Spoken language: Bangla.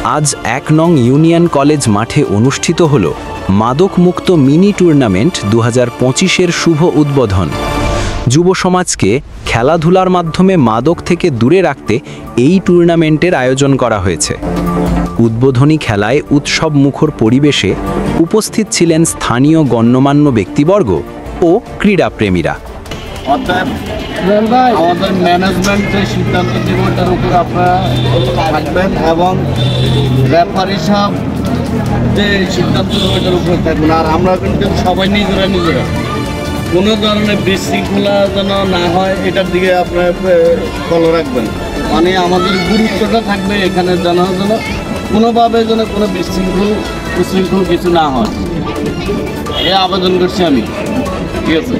আজ ১ নং ইউনিয়ন কলেজ মাঠে অনুষ্ঠিত হল মাদকমুক্ত মিনি টুর্নামেন্ট ২০২৫-এর শুভ উদ্বোধন। যুব সমাজকে খেলাধুলার মাধ্যমে মাদক থেকে দূরে রাখতে এই টুর্নামেন্টের আয়োজন করা হয়েছে। উদ্বোধনী খেলায় উৎসব মুখর পরিবেশে উপস্থিত ছিলেন স্থানীয় গণ্যমান্য ব্যক্তিবর্গ ও ক্রীড়াপ্রেমীরা। আমাদের ম্যানেজমেন্ট যে সিদ্ধান্ত দিব ওটার উপর আপনারা থাকবেন এবং রেফারি সাহেব যে সিদ্ধান্ত দেবো ওটার উপরে থাকবেন। আর আমরা কিন্তু সবাই নিজেরা কোনো ধরনের বিশৃঙ্খলা যেন না হয় এটার দিকে আপনারা ফলো রাখবেন। মানে আমাদের গুরুত্বটা থাকবে এখানে যেন কোনোভাবে যেন কোনো বিশৃঙ্খল কিছু না হয়, এই আবেদন করছি আমি। ঠিক আছে।